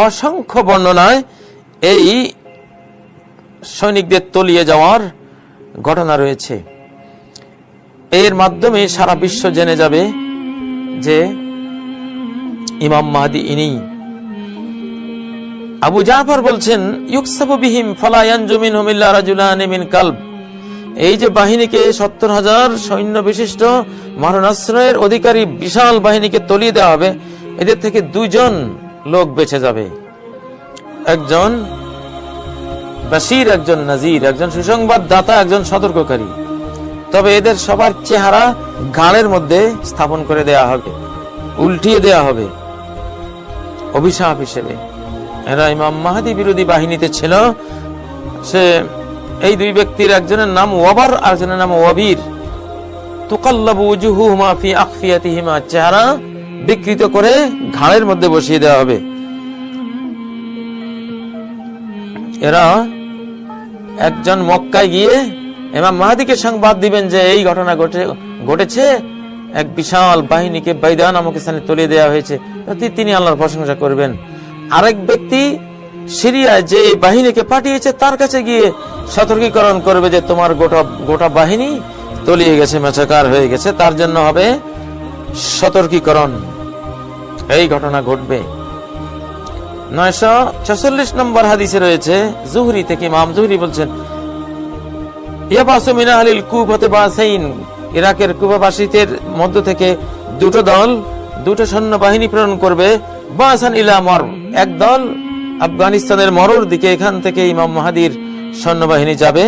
অসংখ্য বর্ণনায় এই সৈনিকদের তলিয়ে যাওয়ার ঘটনা রয়েছে। এর মাধ্যমে সারা বিশ্ব জেনে যাবে যে ইমাম মাহদী ইনি। আবু জাফর বলছেন, ইউকসাবু বিহিম ফালা ইয়ানজু মিনহুম ইল্লা রাজুলান মিন কালব। এই যে বাহিনীকে 70,000 সৈন্য বিশিষ্ট মারণাস্ত্রের অধিকারী বিশাল বাহিনীকে তলিয়ে দেওয়া হবে, এদের থেকে 2 জন লোক বেঁচে যাবে, একজন বাশির, একজন নাজির, একজন সুসংবাদ দাতা, একজন সতর্ককারী। তবে এদের সবার চেহারা ঘাড়ের মধ্যে স্থাপন করে দেয়া হবে, উল্টিয়ে দেয়া হবে অভিশাপ হিসেবে। এরা ইমাম মাহদী বিরোধী বাহিনীতে ছিল। সে এই 2 ব্যক্তির একজনের নাম ওয়াবার, আর একজনের নাম ওয়াবির। তুকাল্লাবু উজুহুহুমা ফি আখফিয়াতিহিমা, চেহারা বিকৃত করে ঘাড়ের মধ্যে বসিয়ে দেওয়া হবে। এরা একজন মক্কায় গিয়ে ইমাম মাহদীকে সংবাদ দিবেন যে এই ঘটনা ঘটেছে, এক বিশাল বাহিনীকে বাইদা নামক স্থানে তলিয়ে দেওয়া হয়েছে। তিনি আল্লাহর প্রশংসা করবেন। আরেক ব্যক্তি সিরিয়ায় যে বাহিনীকে পাঠিয়েছে তার কাছে গিয়ে সতর্কীকরণ করবে যে তোমার গোটা বাহিনী তলিয়ে গেছে, মেছাকার হয়ে গেছে, তার জন্য হবে সতর্কীকরণ। এই ঘটনা ঘটবে। 946 নম্বর হাদিসে রয়েছে জুহরি থেকে, ইমাম জুহরি বলছেন, ইয়াবাসু মিন আহলিল কুফাতে বাসাইন, ইরাকের কুফাবাসীদের মধ্য থেকে 2 দল, 2 সৈন্য বাহিনী প্রেরণ করবে। বাসান ইলা মর, এক দল আফগানিস্তানের মরুর দিকে, এখান থেকে ইমাম মাহদীর সৈন্যবাহিনী যাবে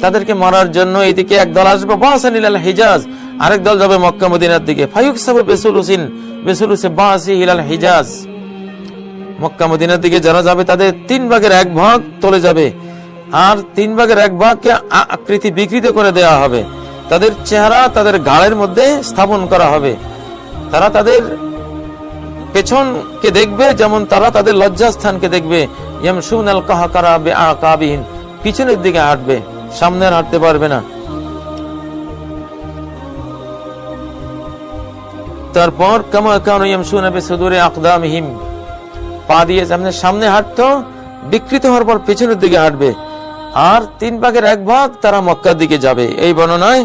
তাদেরকে মারার জন্য। এইদিকে এক দল আসবে বাসান ইলাল হিজাজ, আরেক দল যাবে মক্কা মদিনার দিকে। ফায়ুকসাবু বিসুলুসি বাসি ইলাল হিজাজ, মক্কা মদিনার দিকে যারা যাবে তাদের 3 ভাগের 1 ভাগ চলে যাবে, আর 3 ভাগের 1 ভাগকে আকৃতি বিকৃত করে দেওয়া হবে। তাদের চেহারা তাদের ঘাড়ের মধ্যে স্থাপন করা হবে। তারা তাদের পেছনকে দেখবে যেমন তারা তাদের লজ্জাস্থানকে দেখবে। ইয়ামশুনাল কাহকারা বিআকাবিহিম, পিছনের দিকে হাঁটবে, সামনে আর হাঁটতে পারবে না। তারপর কামা কানু ইয়ামশুনা বিসুদুরি আকদামিহিম, পা দিয়ে সামনে হাঁটতো, বিকৃত হওয়ার পর পেছনের দিকে হাঁটবে। আর 3 ভাগের 1 ভাগ তারা মক্কার দিকে যাবে। এই বর্ণনায়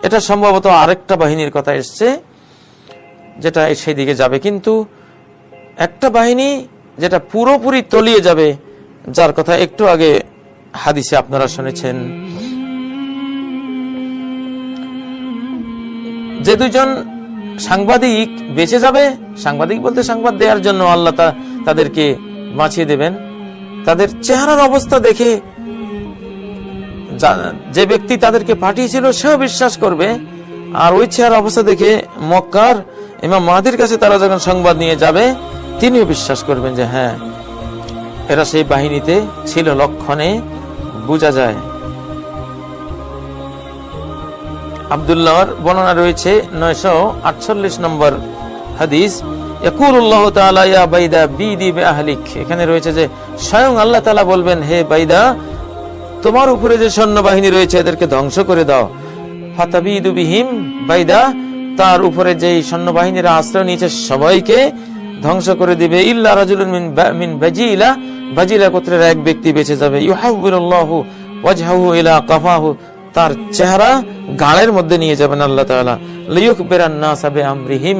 এটা সম্ভবত আরেকটা বাহিনীর কথা এসছে যেটা সেই দিকে যাবে, কিন্তু একটা বাহিনী যেটা পুরোপুরি তলিয়ে যাবে, যার কথা একটু আগে হাদিসে আপনারা শুনেছেন। যে 2 জন সাংবাদিক বেঁচে যাবে, সাংবাদিক বলতে সংবাদ দেওয়ার জন্য আল্লাহ তাদেরকে বাঁচিয়ে দেবেন। তাদের চেহারার অবস্থা দেখে যে ব্যক্তি তাদেরকে পাঠিয়েছিল সেও বিশ্বাস করবে, আর ওই চেহারার অবস্থা দেখে মক্কার ইমাম মাহদীর কাছে তারা যখন সংবাদ নিয়ে যাবে তিনিও বিশ্বাস করবেন যে হ্যাঁ এরা সেই বাহিনীতে ছিল, লক্ষণে বোঝা যায়। আব্দুল্লাহর বর্ণনা রয়েছে 948 নম্বর হাদিস, ইয়াকুলুল্লাহু তাআলা ইয়া বাইদা বিদি বিআহলিক, এখানে রয়েছে যে স্বয়ং আল্লাহ তাআলা বলবেন, হে বাইদা তোমার উপরে যে সৈন্যবাহিনী রয়েছে এদেরকে ধ্বংস করে দাও। ফাতাবিদু বিহিম, বাইদা তার উপরে যেই সৈন্যবাহিনীরা আশ্রয় নিয়েছে সবাইকে ধ্বংস করে দিবে। ইল্লা রাজুলুন মিন বাজিলা, বাজিলা গোত্রের এক ব্যক্তি বেঁচে যাবে। ইউহাউবিরুল্লাহু ওয়াজহাহু ইলা কাফাহু, তার চেহারা গালের মধ্যে নিয়ে যাবেন আল্লাহ তাআলা। লিয়ুখবিরান নাস বিআমরিহিম,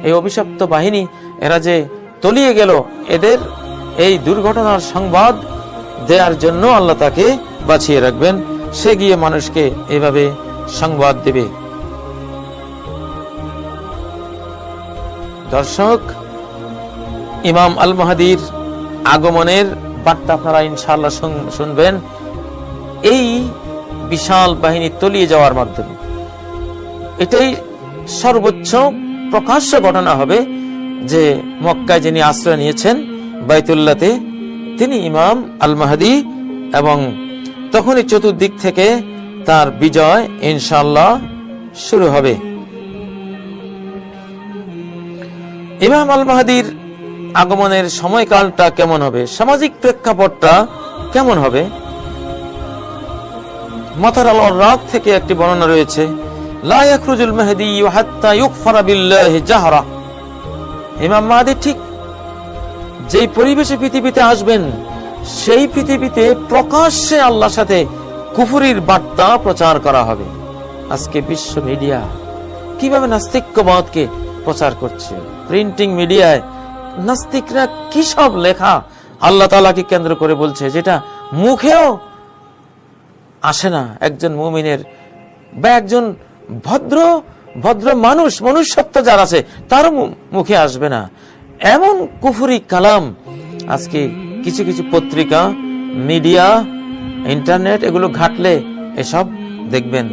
এই অভিশপ্ত বাহিনী এরা যে তলিয়ে গেল এদের এই দুর্ঘটনার সংবাদ দেওয়ার জন্য আল্লাহ তাকে বাঁচিয়ে রাখবেন। সে গিয়ে মানুষকে এভাবে সংবাদ দেবে। দর্শক, ইমাম আল মাহদীর আগমনের বার্তা আপনারা ইনশাআল্লাহ শুনবেন এই বিশাল বাহিনী তলিয়ে যাওয়ার মাধ্যমে। এটাই সর্বোচ্চ প্রকাশ্য ঘটনা হবে যে মক্কায় যিনি আশ্রয় নিয়েছেন বাইতুল্লাহতে তিনি ইমাম আল মাহদী, এবং তখনই চতুর্দিক থেকে তার বিজয় ইনশাআল্লাহ শুরু হবে। ইমাম আল মাহদীর আগমনের সময়কালটা কেমন হবে, সামাজিক প্রেক্ষাপটটা কেমন হবে? মাতার আল রাত থেকে একটি বর্ণনা রয়েছে, লা ইয়াখরুজুল মাহদী হাত্তা ইউগফারা বিল্লাহি জাহরা, ইমাম মাহদী ঠিক যেই পরিবেশে পৃথিবীতে আসবেন, সেই পৃথিবীতে প্রকাশ্যে আল্লাহর সাথে কুফরির বার্তা প্রচার করা হবে। আজকে বিশ্ব মিডিয়া কিভাবে নাস্তিক্যবাদকে প্রচার করছে, প্রিন্টিং মিডিয়ায় নাস্তিকরা কি সব লেখা আল্লাহ তাআলাকে কেন্দ্র করে বলছে, যেটা মুখেও আসে না একজন মুমিনের বা একজন ভদ্র ভদ্র মানুষ, মনুষ্যত্ব যার আছে তার মুখে আসবে না। এমন কুফরি কালাম আজকে কিছু কিছু পত্রিকা, মিডিয়া, ইন্টারনেট এগুলো ঘাটলে এসব দেখবেন।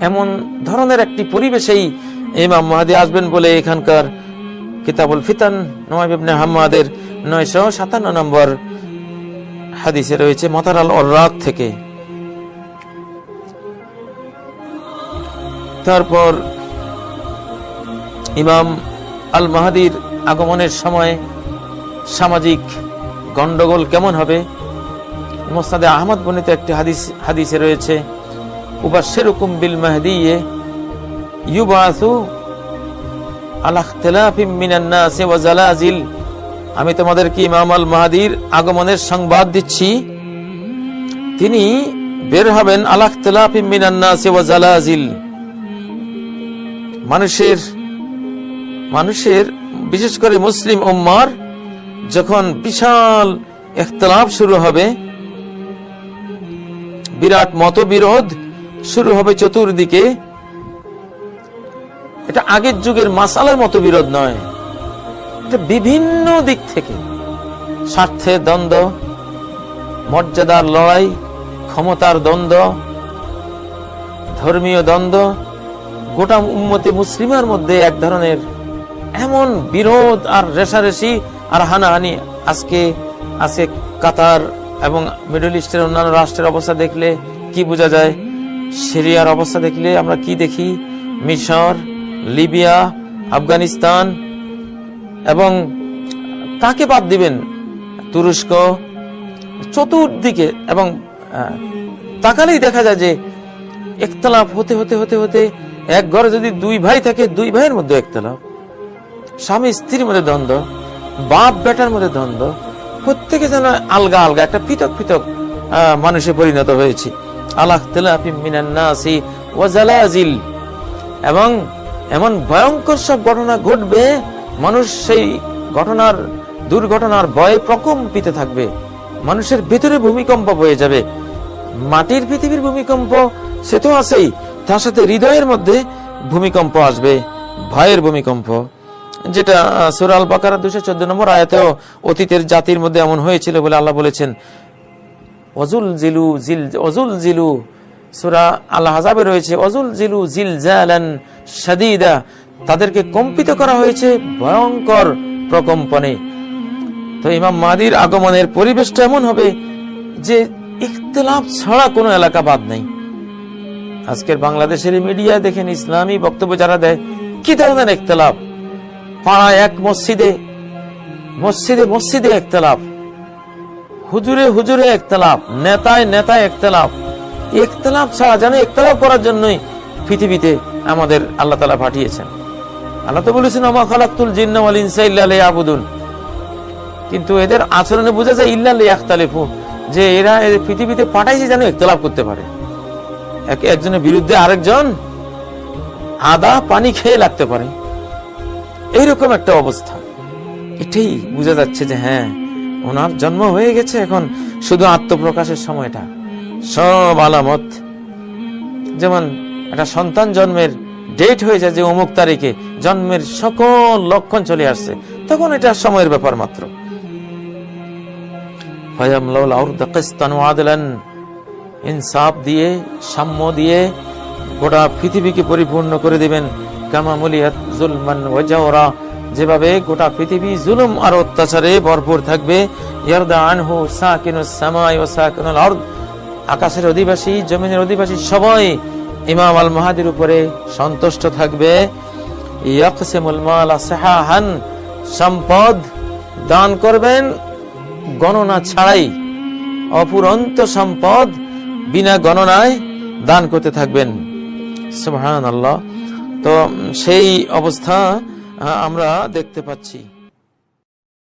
এমন ধরনের একটি পরিবেশেই ইমাম মাহদী আসবেন বলে এখানকার কিতাবুল ফিতান নুআইম ইবনে হাম্মাদের 957 নম্বর হাদিসে রয়েছে মাতার আল ওরাক থেকে। তারপর ইমাম আল মাহদীর আগমনের সময় সামাজিক গন্ডগোল কেমন হবে? মুসনাদে আহমদ বর্ণিত একটি হাদিসে রয়েছে, উবাশশিরুকুম বিল মাহদিয়্যি ইউবাসু আলা ইখতিলাফিম মিনান নাস ওয়া জালাজিল। আমি তোমাদেরকে ইমাম আল মাহদীর আগমনের সংবাদ দিচ্ছি, তিনি বের হবেন আলা ইখতিলাফিম মিনান নাস ওয়া জালাজিল। মানুষের বিশেষ করে মুসলিম উম্মার যখন বিশাল ইখতিলাফ শুরু হবে, বিরাট মতবিরোধ শুরু হবে চতুর্দিকে। এটা আগের যুগের মাসালার মতবিরোধ নয়, এটা বিভিন্ন দিক থেকে স্বার্থের দ্বন্দ্ব, মর্যাদার লড়াই, ক্ষমতার দ্বন্দ্ব, ধর্মীয় দ্বন্দ্ব, গোটা উম্মতে মুসলিমার মধ্যে এক ধরনের এমন বিরোধ আর রেষারেষি আর হানাহানি। আজকে কাতার এবং মিডল ইস্টের অন্যান্য রাষ্ট্রের অবস্থা দেখলে কি বোঝা যায়, সিরিয়ার অবস্থা দেখলে আমরা কি দেখি, মিশর, লিবিয়া, আফগানিস্তান, এবং কাকে বাদ দিবেন, তুরস্ক, চতুর্দিকে। এবং তাকালেই দেখা যায় যে ইখতিলাফ হতে হতে হতে হতে এক ঘরে যদি দুই ভাই থাকে, দুই ভাইয়ের মধ্যে ইখতিলাফ, স্বামী স্ত্রীর মধ্যে দ্বন্দ্ব, বাপ বেটার মধ্যে দ্বন্দ্ব, প্রত্যেকে যেন আলগা আলগা একটা পৃথক পৃথক মানুষে পরিণত হয়েছে। আলা ইখতিলাফিম মিনান নাসি ওয়া জালাজিল। এবং এমন ভয়ঙ্কর সব ঘটনা ঘটবে, মানুষ সেই দুর্ঘটনার ভয়ে প্রকম্পিত থাকবে, মানুষের ভিতরে ভূমিকম্প বয়ে যাবে। মাটির পৃথিবীর ভূমিকম্প সে তো আছেই, তার সাথে হৃদয়ের মধ্যে ভূমিকম্প আসবে, ভয়ের ভূমিকম্প, যেটা সূরা আল বাকারা 214 নম্বর আয়াতেও অতীতের জাতির মধ্যে এমন হয়েছিল বলে আল্লাহ বলেছেন। ওয়াজুলজিলু সূরা আল আহজাবে রয়েছে, ওয়াজুলজিলু জিলজালান শাদীদা, তাদেরকে কম্পিত করা হয়েছে ভয়ঙ্কর প্রকম্পনে। তো ইমাম মাহদীর আগমনের পরিবেশটা এমন হবে যে ইখতিলাফ ছাড়া কোনো এলাকা বাদ নেই। আজকের বাংলাদেশের মিডিয়া দেখেন, ইসলামী বক্তব্য যারা দেয়, কি ধরনের ইখতিলাফ! পাড়ায় এক মসজিদে ইখতিলাফ, হুজুরে ইখতিলাফ, নেতায় ইখতিলাফ। ইখতিলাফ ছাড়া জানে ইখতিলাফ করার জন্যই পৃথিবীতে আমাদের আল্লাহ তাআলা পাঠিয়েছেন। আল্লাহ তো বলেছেন, ওমা খালাকতুল জিন্না ওয়াল ইনসা ইল্লা লিয়াবুদুন। কিন্তু এদের আচরণে বোঝা যায় ইল্লা লিয়াখতালিফু, যে এরা পৃথিবীতে পাঠাইছে যেন ইখতিলাফ করতে পারে, একজনের বিরুদ্ধে আরেকজন আদা পানি খেয়ে লাগতে পারে, এইরকম একটা অবস্থা। এটাই বোঝা যাচ্ছে যে হ্যাঁ, ওনার জন্ম হয়ে গেছে, এখন শুধু আত্মপ্রকাশের সময়টা। সব আলামত, যেমন একটা সন্তান জন্মের ডেট হয়ে যায় যে অমুক তারিখে, জন্মের সকল লক্ষণ চলে আসছে, তখন এটা সময়ের ব্যাপার মাত্র। ফায়ামলাউল আরদা কিসতান ওয়া আদলান, ইনসাফ দিয়ে, সাম্য দিয়ে গোটা পৃথিবীকে পরিপূর্ণ করে দিবেন। কামা মুলিয়াত যুলমান ওয়া জাওরা, যেভাবে গোটা পৃথিবী জুলুম আর অত্যাচারে ভরপুর থাকবে। ইয়ারদা আনহু সাকিনুস সামাই ওয়া সাকিনুল আরদ, আকাশের অধিবাসী, জমিনের অধিবাসী সবাই ইমাম আল মাহদীর উপরে সন্তুষ্ট থাকবে। ইয়াকসিমুল মাল সাহাহান, সম্পদ দান করবেন গণনা ছাড়াই, অপুরন্ত সম্পদ বিনা গণনায় দান করতে থাকবেন। সুবহানাল্লাহ। তো সেই অবস্থা আমরা দেখতে পাচ্ছি।